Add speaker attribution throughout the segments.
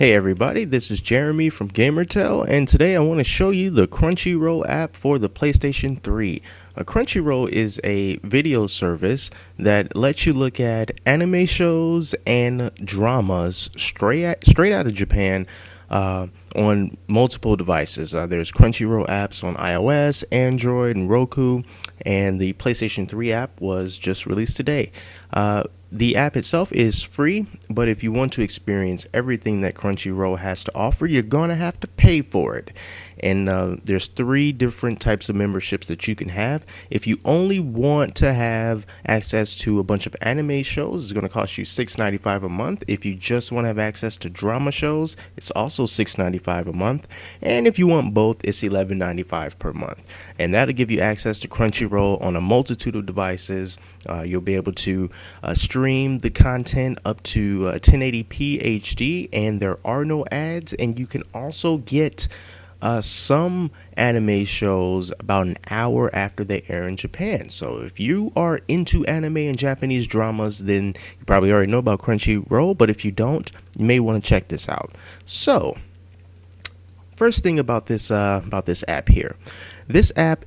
Speaker 1: Hey everybody, this is Jeremy from GamerTell, and today I want to show you the Crunchyroll app for the PlayStation 3. Crunchyroll is a video service that lets you look at anime shows and dramas straight out of Japan on multiple devices. There's Crunchyroll apps on iOS, Android, and Roku, and the PlayStation 3 app was just released today. The app itself is free, but if you want to experience everything that Crunchyroll has to offer, you're going to have to pay for it. And there's 3 different types of memberships that you can have. If you only want to have access to a bunch of anime shows, it's going to cost you $6.95 a month. If you just want to have access to drama shows, it's also $6.95 a month. And if you want both, it's $11.95 per month. And that'll give you access to Crunchyroll on a multitude of devices. You'll be able to stream the content up to 1080p HD, and there are no ads. And you can also get some anime shows about an hour after they air in Japan. So if you are into anime and Japanese dramas, then you probably already know about Crunchyroll. But if you don't, you may want to check this out. So first thing about this app here. This app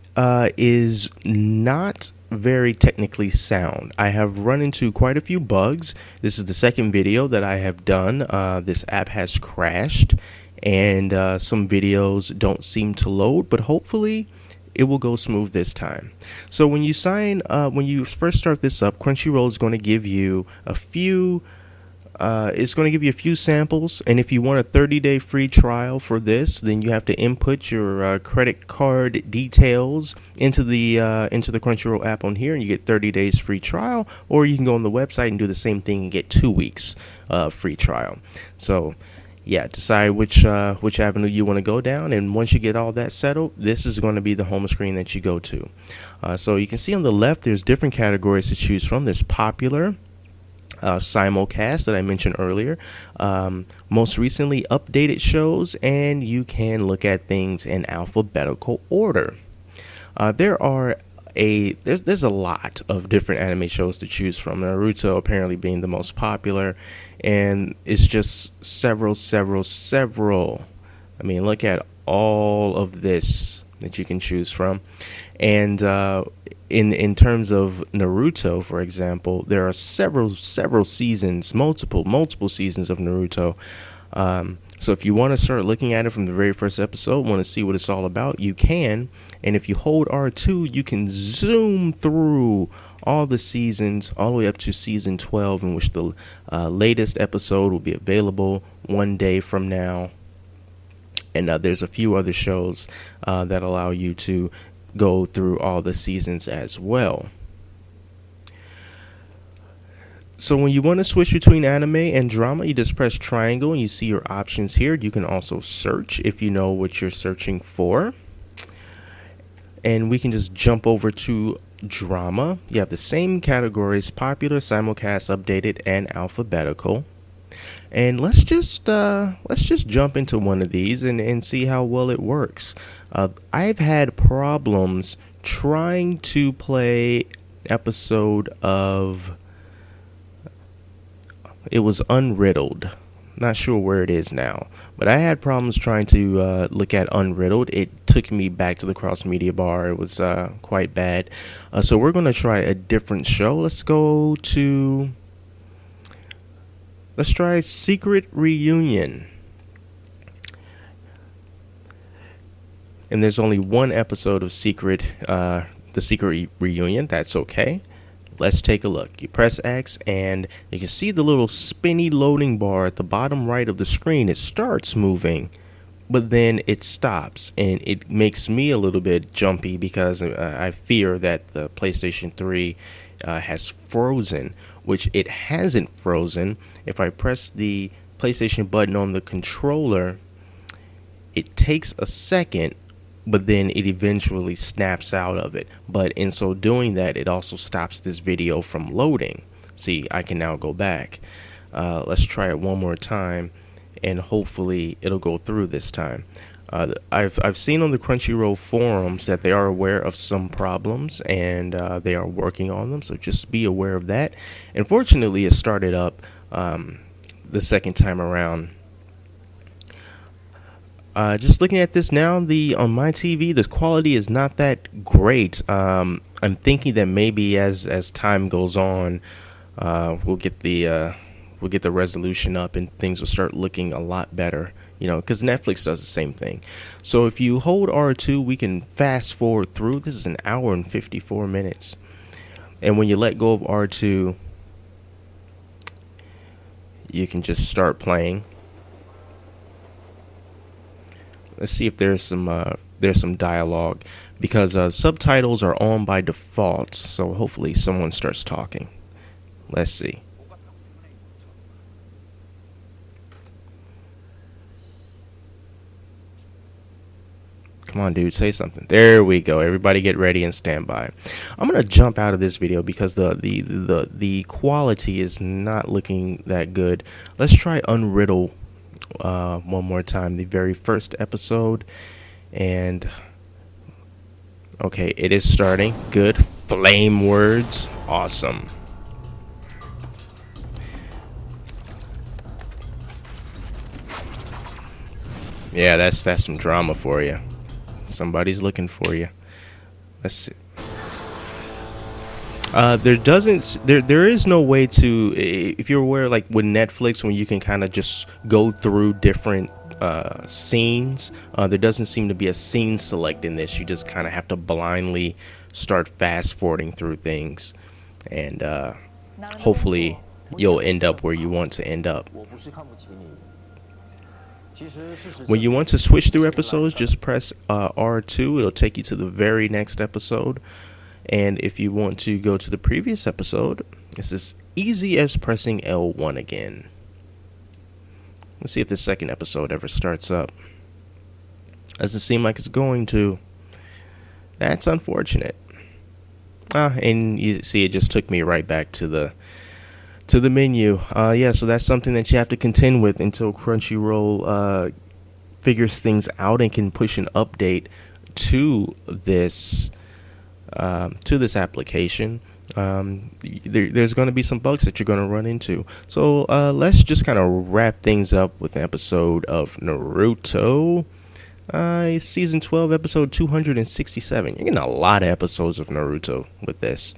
Speaker 1: is not very technically sound. I have run into quite a few bugs. This is the second video that I have done. This app has crashed, and some videos don't seem to load, but hopefully it will go smooth this time. So when you first start this up, Crunchyroll is going to give you a few samples, and if you want a 30-day free trial for this, then you have to input your credit card details into the Crunchyroll app on here, and you get 30 days free trial. Or you can go on the website and do the same thing and get 2 weeks free trial. So yeah, decide which avenue you want to go down, and once you get all that settled, this is going to be the home screen that you go to. So you can see on the left, there's different categories to choose from. There's popular, simulcast that I mentioned earlier, most recently updated shows, and you can look at things in alphabetical order. There's a lot of different anime shows to choose from. Naruto apparently being the most popular, and it's just several. I mean, look at all of this that you can choose from. And in terms of Naruto, for example, there are several seasons, multiple seasons of Naruto. So if you want to start looking at it from the very first episode, want to see what it's all about, you can. And if you hold R2, you can zoom through all the seasons all the way up to season 12, in which the latest episode will be available one day from now. And there's a few other shows that allow you to go through all the seasons as well. So when you want to switch between anime and drama, you just press triangle and you see your options here. You can also search if you know what you're searching for. And we can just jump over to drama. You have the same categories: popular, simulcast, updated, and alphabetical. And let's just jump into one of these and see how well it works. I've had problems trying to play episode of, it was Unriddled. Not sure where it is now, but I had problems trying to look at Unriddled. It took me back to the cross media bar. It was quite bad. So we're going to try a different show. Let's try Secret Reunion. And there's only one episode of the Secret Reunion. That's okay. Let's take a look. You press X, and you can see the little spinny loading bar at the bottom right of the screen. It starts moving, but then it stops, and it makes me a little bit jumpy because I fear that the PlayStation 3 has frozen, which it hasn't frozen. If I press the PlayStation button on the controller, it takes a second, but then it eventually snaps out of it. But in so doing that, it also stops this video from loading. See, I can now go back. Let's try it one more time, and hopefully it'll go through this time. I've seen on the Crunchyroll forums that they are aware of some problems, and they are working on them, so just be aware of that. Unfortunately, it started up the second time around Just looking at this now, on my TV, the quality is not that great. I'm thinking that maybe as time goes on, we'll get the resolution up and things will start looking a lot better. You know, because Netflix does the same thing. So if you hold R2, we can fast forward through. This is an hour and 54 minutes. And when you let go of R2, you can just start playing. Let's see if there's some dialogue, because subtitles are on by default. So hopefully someone starts talking. Let's see. Come on, dude, say something. There we go. Everybody get ready and stand by. I'm going to jump out of this video because the quality is not looking that good. Let's try Unriddle one more time. The very first episode. And okay, it is starting. Good. Flame words. Awesome. Yeah, that's some drama for you. Somebody's looking for you. Let's see. There is no way to, if you're aware, like with Netflix, when you can kind of just go through different scenes, there doesn't seem to be a scene select in this. You just kind of have to blindly start fast forwarding through things, and hopefully you'll end up where you want to end up. When you want to switch through episodes, just press R2. It'll take you to the very next episode. And if you want to go to the previous episode, it's as easy as pressing L1 again. Let's see if the second episode ever starts up. Doesn't seem like it's going to. That's unfortunate. And you see, it just took me right back to the menu. Yeah, so that's something that you have to contend with until Crunchyroll figures things out and can push an update to this application. There's going to be some bugs that you're going to run into. So let's just kind of wrap things up with an episode of Naruto. Season 12, episode 267. You're getting a lot of episodes of Naruto with this.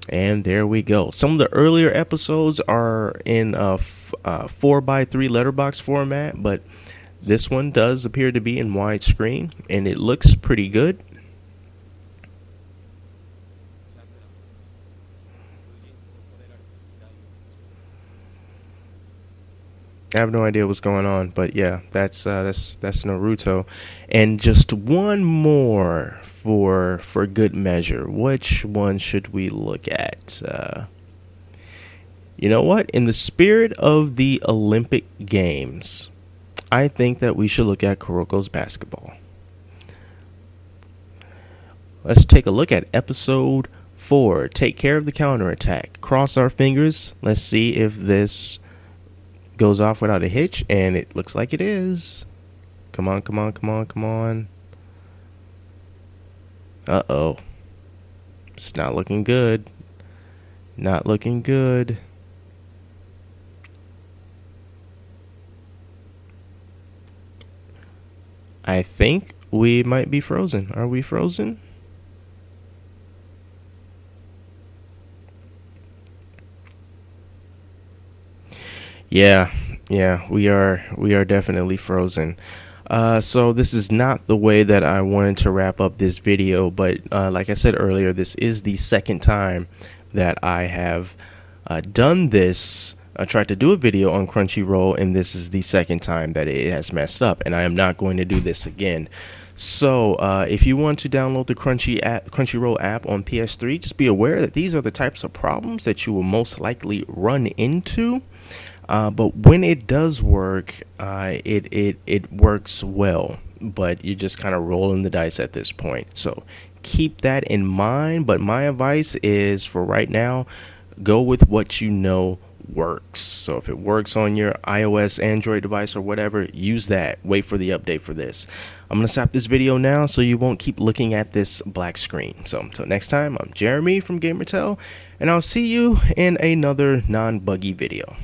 Speaker 1: And there we go. Some of the earlier episodes are in a 4:3 letterbox format, but this one does appear to be in widescreen, and it looks pretty good. I have no idea what's going on, but yeah, that's Naruto. And just one more for good measure. Which one should we look at? You know what? In the spirit of the Olympic Games, I think that we should look at Kuroko's basketball. Let's take a look at episode 4. Take care of the counterattack. Cross our fingers. Let's see if this goes off without a hitch, and it looks like it is. Come on, come on, come on, come on. Uh-oh. It's not looking good. Not looking good. I think we might be frozen. Are we frozen? Yeah, we are definitely frozen. So this is not the way that I wanted to wrap up this video, but like I said earlier, this is the second time that I have done this. I tried to do a video on Crunchyroll, and this is the second time that it has messed up, and I am not going to do this again. So if you want to download the Crunchyroll app on PS3, just be aware that these are the types of problems that you will most likely run into. But when it does work, it works well, but you're just kind of rolling the dice at this point. So keep that in mind. But my advice is, for right now, go with what you know works. So if it works on your iOS, Android device, or whatever, use that. Wait for the update for this. I'm going to stop this video now so you won't keep looking at this black screen. So until next time, I'm Jeremy from Gamertel, and I'll see you in another non-buggy video.